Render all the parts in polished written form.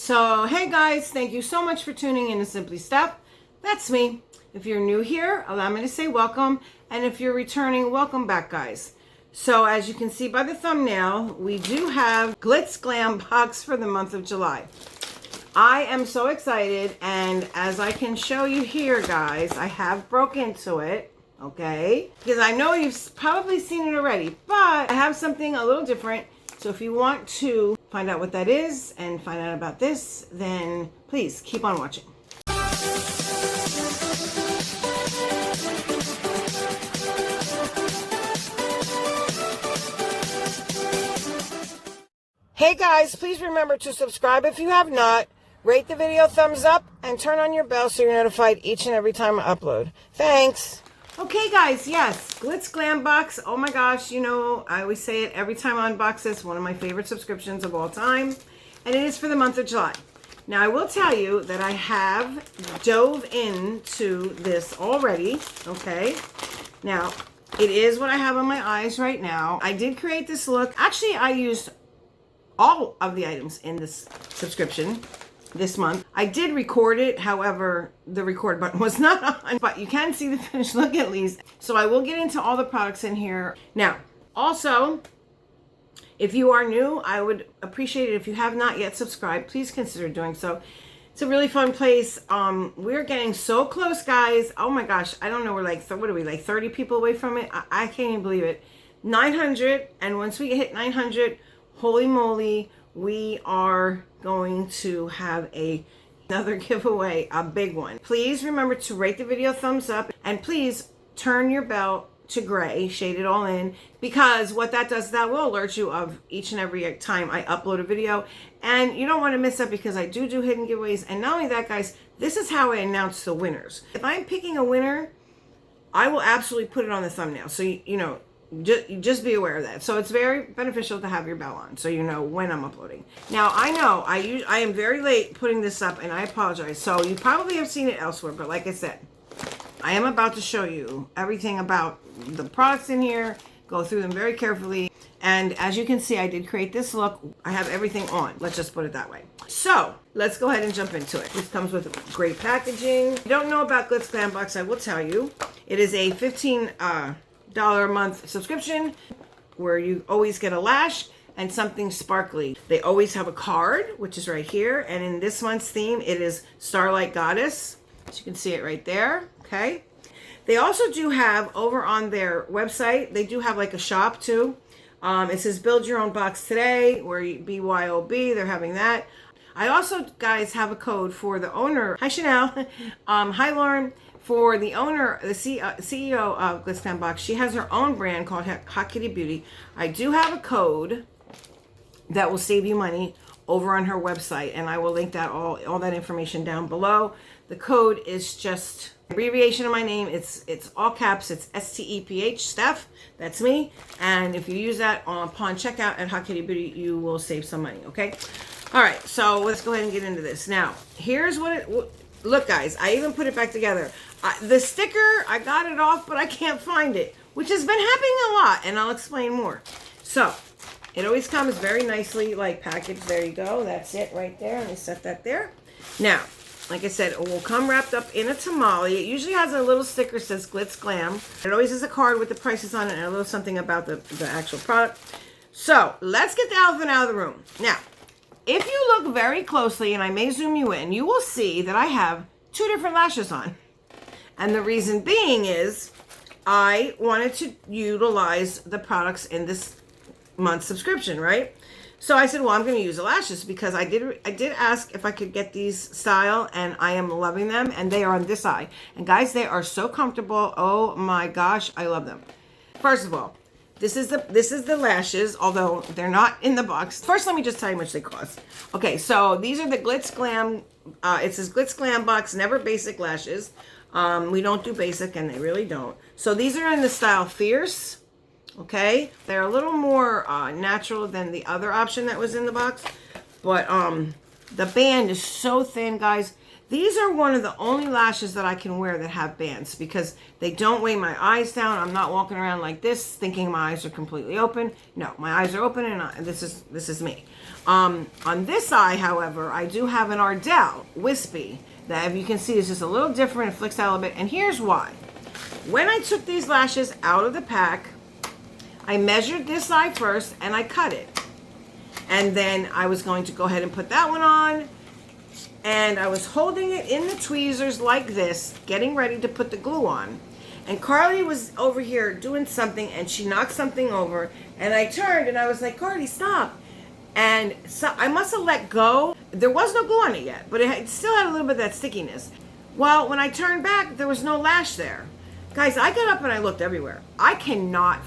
So, hey guys, thank you so much for tuning in to Simply Steph. That's me. If you're new here, allow me to say welcome. And if you're returning, welcome back, guys. So, as you can see by the thumbnail, we do have Glitz Glam box for the month of July. I am so excited, and as I can show you here, guys, I have broke into it, okay? Because I know you've probably seen it already, but I have something a little different. So if you want to find out what that is and find out about this, then please keep on watching. Hey guys, please remember to subscribe if you have not, rate the video thumbs up, and turn on your bell so you're notified each and every time I upload. Thanks. Okay guys, yes, Glitz Glam box. Oh my gosh, you know, I always say it every time I unbox this, one of my favorite subscriptions of all time. And it is for the month of July. Now I will tell you that I have dove into this already, okay? Now, it is what I have on my eyes right now. I did create this look. Actually, I used all of the items in this subscription this month. I did record it, however, the record button was not on, but you can see the finished look at least. So I will get into all the products in here. Now, also, if you are new, I would appreciate it if you have not yet subscribed, please consider doing so. It's a really fun place. We're getting so close, guys. Oh my gosh, I don't know, we're like, what are we, like 30 people away from it? I can't even believe it. 900, and once we hit 900, holy moly, we are going to have another giveaway, a big one. Please remember to rate the video thumbs up, and please turn your bell to gray, shade it all in, because what that does, that will alert you of each and every time I upload a video, and you don't want to miss that because I do hidden giveaways. And not only that, guys, this is how I announce the winners. If I'm picking a winner, I will absolutely put it on the thumbnail, so you know, just be aware of that. So it's very beneficial to have your bell on so you know when I'm uploading. Now I know I am very late putting this up, and I apologize. So you probably have seen it elsewhere, but like I said, I am about to show you everything about the products in here, go through them very carefully. And as you can see, I did create this look. I have everything on, let's just put it that way. So let's go ahead and jump into it. This comes with great packaging. If you don't know about Glitz Glam box, I will tell you. It is a $15 a month subscription where you always get a lash and something sparkly. They always have a card, which is right here, and in this month's theme it is Starlight Goddess, as you can see it right there. Okay, they also do have over on their website, they do have like a shop too. It says build your own box today, where BYOB, they're having that. I also, guys, have a code for the owner. Hi Chanelle. Hi Lauren. For the owner, the CEO of Glitz Glam box, she has her own brand called Hot Kitty Beauty. I do have a code that will save you money over on her website, and I will link that all that information down below. The code is just abbreviation of my name. It's all caps. It's STEPH, Steph. That's me. And if you use that upon checkout at Hot Kitty Beauty, you will save some money. Okay. All right. So let's go ahead and get into this. Now, here's what it. Look, guys, I even put it back together. The sticker, I got it off, but I can't find it, which has been happening a lot, and I'll explain more. So, it always comes very nicely, like, packaged. There you go. That's it right there. Let me set that there. Now, like I said, it will come wrapped up in a tamale. It usually has a little sticker that says Glitz Glam. It always has a card with the prices on it and a little something about the actual product. So, let's get the elephant out of the room. Now, if you look very closely, and I may zoom you in, you will see that I have two different lashes on. And the reason being is I wanted to utilize the products in this month's subscription, right? So I said, well, I'm going to use the lashes because I did ask if I could get these style, and I am loving them, and they are on this eye. And guys, they are so comfortable. Oh my gosh, I love them. First of all, this is the lashes, although they're not in the box. First, let me just tell you how much they cost. Okay, so these are the Glitz Glam. It says Glitz Glam box, never basic lashes. We don't do basic, and they really don't. So these are in the style Fierce. Okay, they're a little more natural than the other option that was in the box, but the band is so thin, guys. These are one of the only lashes that I can wear that have bands because they don't weigh my eyes down. I'm not walking around like this thinking my eyes are completely open. No, my eyes are open, and this is me. On this eye, however, I do have an Ardell Wispy that, if you can see, is just a little different. It flicks out a little bit, and here's why. When I took these lashes out of the pack, I measured this eye first and I cut it. And then I was going to go ahead and put that one on. And I was holding it in the tweezers like this, getting ready to put the glue on. And Carly was over here doing something, and she knocked something over. And I turned, and I was like, Carly, stop. And so I must have let go. There was no glue on it yet, but it still had a little bit of that stickiness. Well, when I turned back, there was no lash there. Guys, I got up and I looked everywhere. I cannot,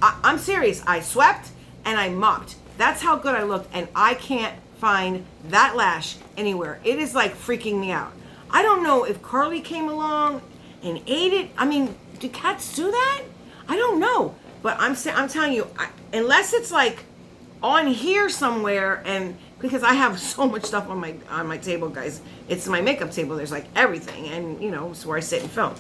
I'm serious. I swept and I mopped. That's how good I looked, and I can't find that lash anywhere. It is like freaking me out. I don't know if Carly came along and ate it. I mean, do cats do that? I don't know, but I'm telling you, unless it's like on here somewhere, and because I have so much stuff on my table, guys. It's my makeup table. There's like everything, and you know, it's where I sit and film,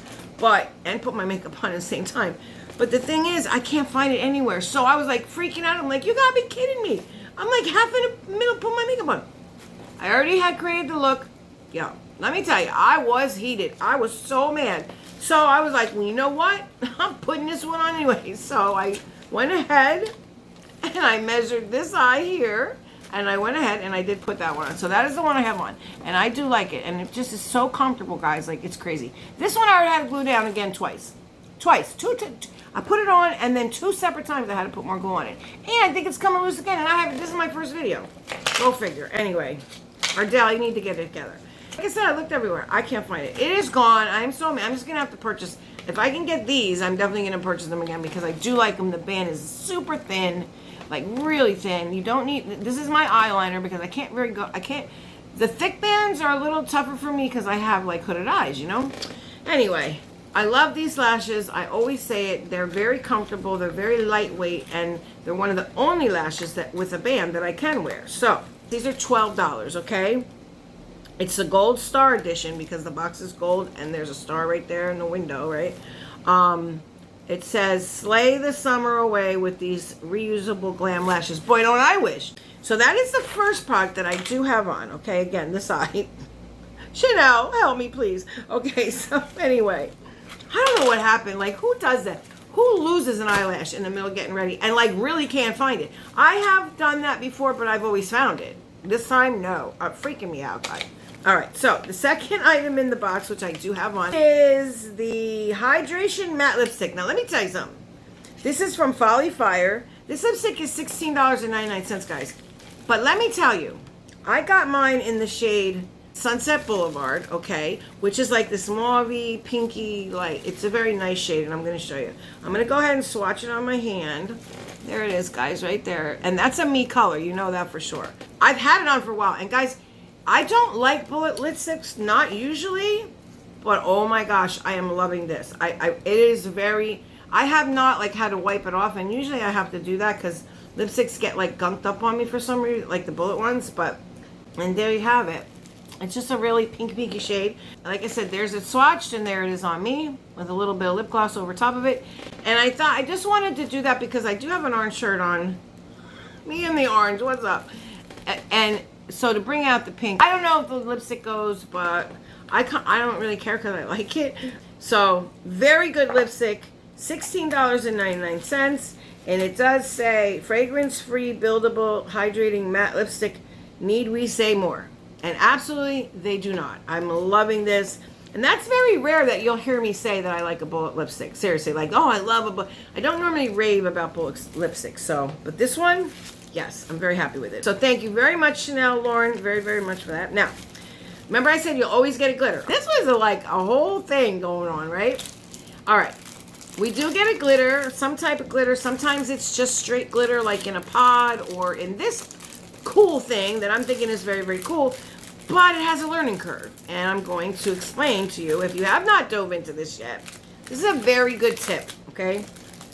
and put my makeup on at the same time. But the thing is, I can't find it anywhere. So I was like freaking out. I'm like, you gotta be kidding me. I'm like half in the middle putting my makeup on. I already had created the look. Yo, let me tell you, I was heated. I was so mad. So I was like, well, you know what? I'm putting this one on anyway. So I went ahead and I measured this eye here. And I went ahead and I did put that one on. So that is the one I have on. And I do like it. And it just is so comfortable, guys. Like, it's crazy. This one I already had to glue down again twice. Two. I put it on, and then 2 separate times I had to put more glue on it. And I think it's coming loose again. And this is my first video. Go figure. Anyway, Ardell, you need to get it together. Like I said, I looked everywhere. I can't find it. It is gone. I'm so mad. I'm just going to have to purchase. If I can get these, I'm definitely going to purchase them again because I do like them. The band is super thin. Like really thin. You don't need, this is my eyeliner because I can't the thick bands are a little tougher for me because I have like hooded eyes, you know? Anyway, I love these lashes. I always say it. They're very comfortable. They're very lightweight, and they're one of the only lashes that with a band that I can wear. So these are $12, okay? It's the gold star edition because the box is gold and there's a star right there in the window, right? It says, slay the summer away with these reusable glam lashes. Boy, don't I wish. So that is the first product that I do have on. Okay, again, this eye. Chanelle, help me, please. Okay, so anyway. I don't know what happened. Like, who does that? Who loses an eyelash in the middle of getting ready and, like, really can't find it? I have done that before, but I've always found it. This time, no. Freaking me out, guys. All right, so the second item in the box, which I do have on, is the Hydration Matte Lipstick. Now, let me tell you something. This is from Folly Fire. This lipstick is $16.99, guys. But let me tell you, I got mine in the shade Sunset Boulevard, okay, which is like this mauve-y, pinky light. It's a very nice shade, and I'm going to show you. I'm going to go ahead and swatch it on my hand. There it is, guys, right there. And that's a me color. You know that for sure. I've had it on for a while. And, guys, I don't like bullet lipsticks, not usually, but oh my gosh, I am loving this. It is very, I have not like had to wipe it off, and usually I have to do that because lipsticks get like gunked up on me for some reason, like the bullet ones, and there you have it. It's just a really pinky shade. Like I said, there's it swatched, and there it is on me with a little bit of lip gloss over top of it. And I thought I just wanted to do that because I do have an orange shirt on. Me and the orange, what's up? And so to bring out the pink, I don't know if the lipstick goes, but I don't really care because I like it. So very good lipstick, $16.99, and it does say fragrance-free, buildable, hydrating matte lipstick. Need we say more? And absolutely, they do not. I'm loving this. And that's very rare that you'll hear me say that I like a bullet lipstick. Seriously, like, oh, I love a bullet. I don't normally rave about bullet lipsticks. So, but this one, yes, I'm very happy with it. So thank you very much, Chanelle, Lauren, very, very much for that. Now, remember I said you'll always get a glitter. This was like a whole thing going on, right? All right. We do get a glitter, some type of glitter. Sometimes it's just straight glitter like in a pod or in this cool thing that I'm thinking is very, very cool. But it has a learning curve, and I'm going to explain to you, if you have not dove into this yet, this is a very good tip, okay?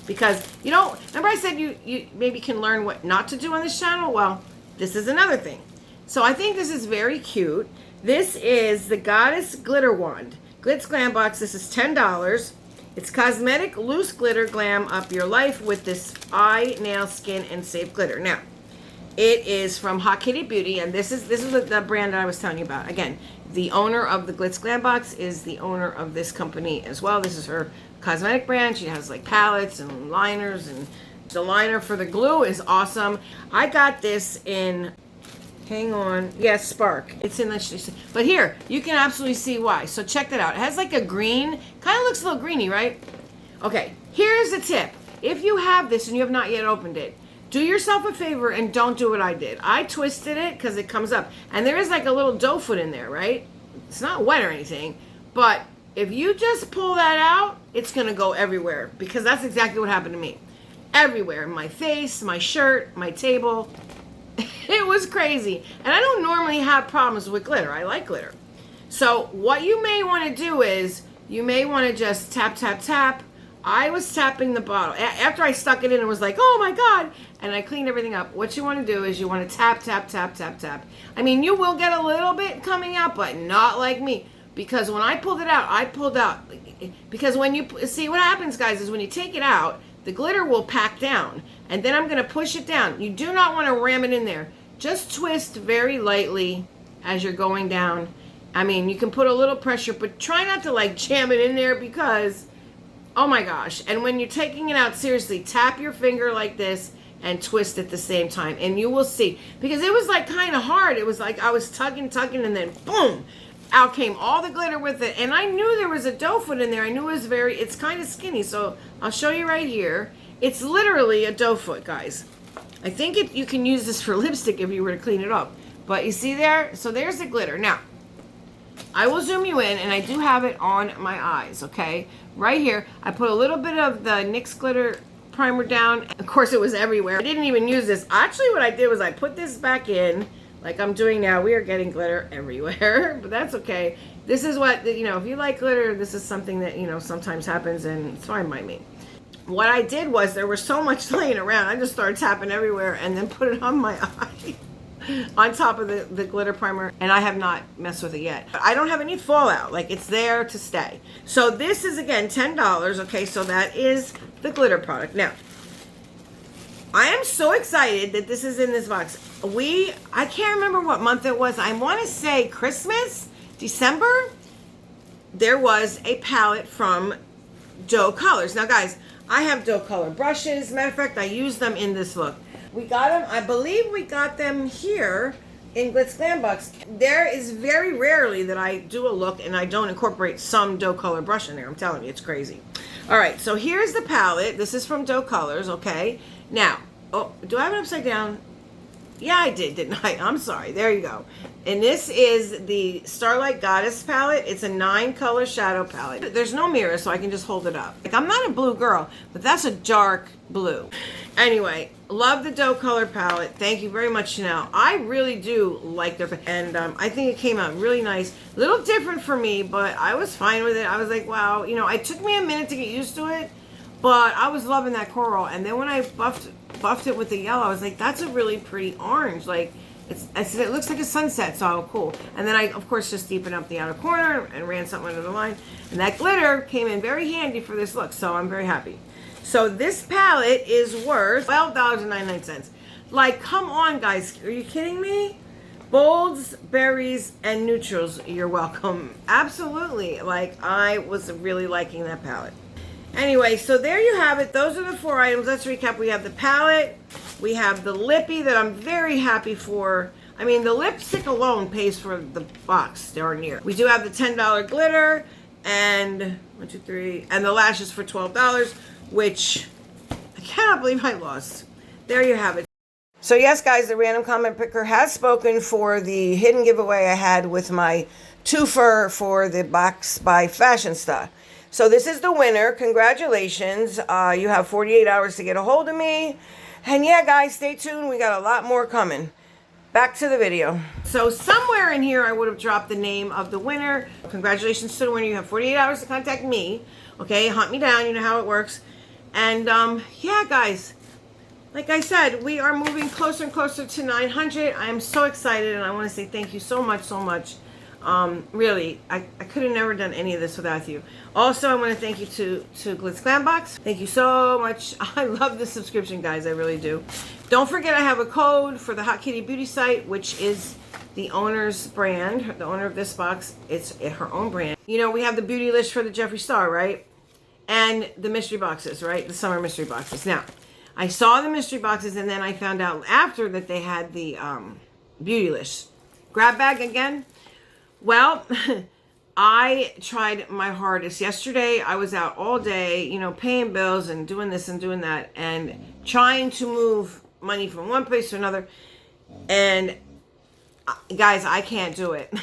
Because you don't, remember I said you maybe can learn what not to do on this channel? Well, this is another thing. So I think this is very cute. This is the Goddess Glitter Wand. Glitz Glam box. This is $10. It's cosmetic loose glitter glam up your life with this eye, nail, skin, and safe glitter. Now, it is from Hot Kitty Beauty, and this is the brand that I was telling you about. Again, the owner of the Glitz Glam box is the owner of this company as well. This is her cosmetic brand. She has like palettes and liners, and the liner for the glue is awesome. I got this in, hang on, yes, Spark. It's in the, but here, you can absolutely see why. So check that out. It has like a green, kind of looks a little greeny, right? Okay, here's a tip. If you have this and you have not yet opened it, do yourself a favor and don't do what I did. I twisted it because it comes up. And there is like a little dough foot in there, right? It's not wet or anything. But if you just pull that out, it's going to go everywhere. Because that's exactly what happened to me. Everywhere. My face, my shirt, my table. It was crazy. And I don't normally have problems with glitter. I like glitter. So what you may want to do is, you may want to just tap, tap, tap. I was tapping the bottle. After I stuck it in, it was like, oh my God. And I cleaned everything up. What you want to do is you want to tap, tap, tap, tap, tap. I mean, you will get a little bit coming out, but not like me. Because when I pulled it out, because when you, see what happens, guys, is when you take it out, the glitter will pack down. And then I'm going to push it down. You do not want to ram it in there. Just twist very lightly as you're going down. I mean, you can put a little pressure, but try not to like jam it in there because, oh my gosh. And when you're taking it out, seriously, tap your finger like this and twist at the same time. And you will see. Because it was like kind of hard. It was like I was tugging, and then boom. Out came all the glitter with it. And I knew there was a dough foot in there. I knew it was it's kind of skinny. So I'll show you right here. It's literally a dough foot, guys. I think you can use this for lipstick if you were to clean it up. But you see there? So there's the glitter. Now, I will zoom you in, and I do have it on my eyes, okay? Right here, I put a little bit of the NYX glitter primer down. Of course, it was everywhere. I didn't even use this. Actually, what I did was I put this back in, like I'm doing now. We are getting glitter everywhere, but that's okay. This is what, you know, if you like glitter, this is something that, you know, sometimes happens, and it's fine by me. What I did was, there was so much laying around, I just started tapping everywhere and then put it on my eye. On top of the glitter primer, and I have not messed with it yet. I don't have any fallout, like it's there to stay. So this is, again, $10, okay? So that is the glitter product. Now, I am so excited that this is in this box. I can't remember what month it was. I want to say Christmas, December. There was a palette from Doe Colors. Now, guys, I have Doe Color brushes. Matter of fact, I use them in this look. We got them, I believe we got them here in Glitz Glam box. There is very rarely that I do a look and I don't incorporate some Doe Color brush in there. I'm telling you, it's crazy. All right, so here's the palette. This is from Doe Colors, okay? Now, oh, do I have it upside down? Yeah, I did, didn't I? I'm sorry. There you go. And this is the Starlight Goddess palette. It's a 9-color shadow palette. There's no mirror, so I can just hold it up. Like, I'm not a blue girl, but that's a dark blue. Anyway, love the Doe Color palette. Thank you very much, Chanelle. I really do like their, and I think it came out really nice. A little different for me, but I was fine with it. I was like, wow. You know, it took me a minute to get used to it, but I was loving that coral. And then when I buffed it with the yellow, I was like, that's a really pretty orange. Like, I said, it looks like a sunset, so cool. And then I, of course, just deepened up the outer corner and ran something under the line. And that glitter came in very handy for this look, so I'm very happy. So this palette is worth $12.99. Like, come on, guys. Are you kidding me? Bolds, berries, and neutrals, you're welcome. Absolutely. Like, I was really liking that palette. Anyway, so there you have it. Those are the 4 items. Let's recap. We have the palette. We have the lippy that I'm very happy for. I mean, the lipstick alone pays for the box, darn near. We do have the $10 glitter and 1, 2, 3, and the lashes for $12, which I cannot believe I lost. There you have it. So yes, guys, the random comment picker has spoken for the hidden giveaway I had with my twofer for the box by Fashionista. So this is the winner. Congratulations. You have 48 hours to get a hold of me. And yeah, guys, stay tuned. We got a lot more coming. Back to the video. So somewhere in here, I would have dropped the name of the winner. Congratulations to the winner. You have 48 hours to contact me. Okay, hunt me down. You know how it works. And yeah, guys, like I said, we are moving closer and closer to 900. I am so excited, and I want to say thank you so much, so much. Really, I could have never done any of this without you. Also, I want to thank you to Glitz Glambox. Thank you so much. I love this subscription, guys. I really do. Don't forget, I have a code for the Hot Kitty Beauty site, which is the owner's brand. The owner of this box, it's her own brand. You know, we have the beauty list for the Jeffree Star, right? And the mystery boxes, right? The summer mystery boxes. Now, I saw the mystery boxes, and then I found out after that they had the beauty list. Grab bag again. Well, I tried my hardest. Yesterday, I was out all day, you know, paying bills and doing this and doing that and trying to move money from one place to another. And guys, I can't do it.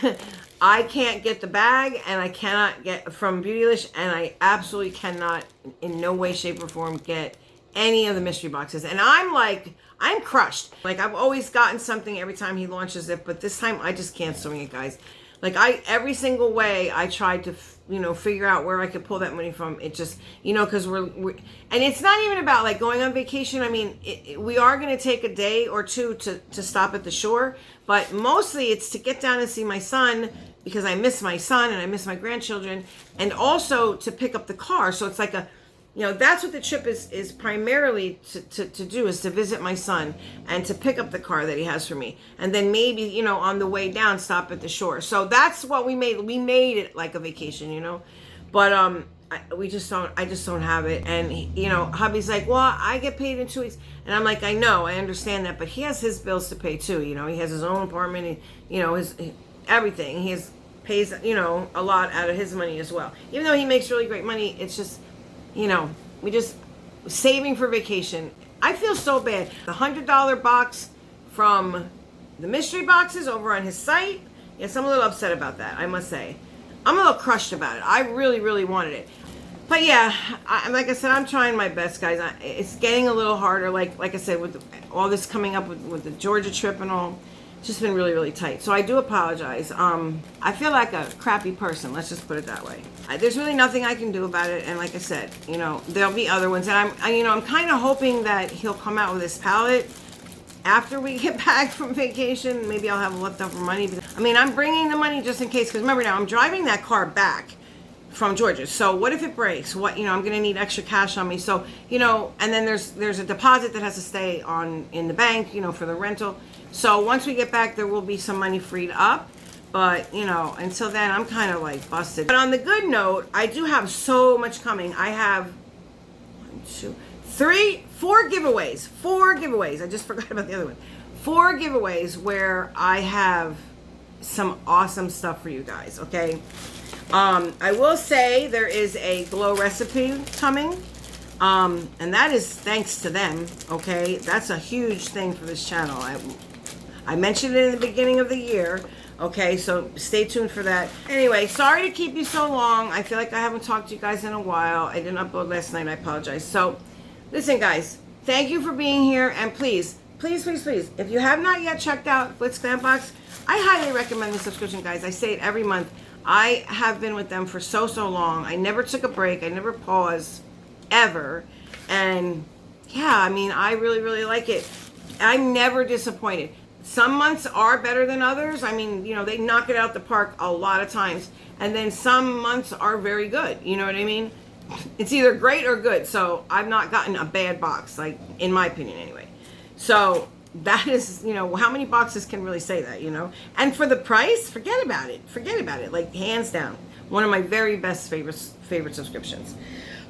I can't get the bag, and I cannot get from Beautylish, and I absolutely cannot in no way, shape, or form get any of the mystery boxes. And I'm crushed. Like, I've always gotten something every time he launches it, but this time I just can't swing it, guys. Like, every single way I tried to, you know, figure out where I could pull that money from. It just, you know, because we're and it's not even about like going on vacation. I mean, we are going to take a day or two to stop at the shore, but mostly it's to get down and see my son, because I miss my son and I miss my grandchildren, and also to pick up the car. So it's like a, you know, that's what the trip is primarily to do, is to visit my son and to pick up the car that he has for me. And then maybe, you know, on the way down, stop at the shore. So that's what we made. We made it like a vacation, you know. But I just don't have it. And, you know, hubby's like, well, I get paid in 2 weeks. And I'm like, I know, I understand that. But he has his bills to pay too, you know. He has his own apartment, and, you know, his everything. He pays, you know, a lot out of his money as well. Even though he makes really great money, it's just, you know, we just saving for vacation. I feel so bad. The $100 box from the mystery boxes over on his site. Yes, I'm a little upset about that, I must say. I'm a little crushed about it. I really, really wanted it. But yeah, like I said, I'm trying my best, guys. It's getting a little harder. Like I said, with all this coming up with the Georgia trip and all. Just been really, really tight. So I do apologize. I feel like a crappy person. Let's just put it that way. There's really nothing I can do about it. And like I said, you know, there'll be other ones. And I'm kind of hoping that he'll come out with this palette after we get back from vacation. Maybe I'll have leftover money. I mean, I'm bringing the money just in case. Because remember now, I'm driving that car back from Georgia. So what if it breaks? What, you know, I'm going to need extra cash on me. So, you know, and then there's a deposit that has to stay in the bank, you know, for the rental. So once we get back, there will be some money freed up. But, you know, until then, I'm kind of like busted. But on the good note, I do have so much coming. I have 4 giveaways. 4 giveaways. I just forgot about the other one. 4 giveaways where I have some awesome stuff for you guys, okay? I will say there is a glow recipe coming. And that is thanks to them, okay? That's a huge thing for this channel. I mentioned it in the beginning of the year, okay? So stay tuned for that. Anyway, sorry to keep you so long. I feel like I haven't talked to you guys in a while. I didn't upload last night. I apologize. So listen, guys, thank you for being here. And please, please, please, please, if you have not yet checked out Glitz Glambox, I highly recommend the subscription, guys. I say it every month. I have been with them for so long. I never took a break. I never paused, ever. And yeah, I mean, I really, really like it. I'm never disappointed. Some months are better than others. I mean, you know, they knock it out the park a lot of times. And then some months are very good. You know what I mean? It's either great or good. So I've not gotten a bad box, like, in my opinion anyway. So that is, you know, how many boxes can really say that, you know? And for the price, forget about it. Forget about it. Like, hands down. One of my very best favorite subscriptions.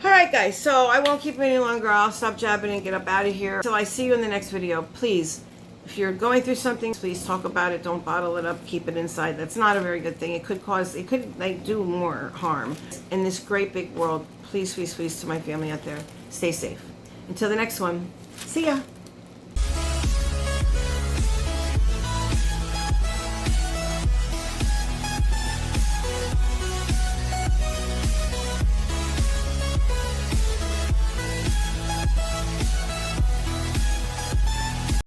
All right, guys. So I won't keep it any longer. I'll stop jabbing and get up out of here. Until I see you in the next video, please, if you're going through something, please talk about it. Don't bottle it up. Keep it inside. That's not a very good thing. It could like do more harm. In this great big world, please, please, please, to my family out there, stay safe. Until the next one, see ya.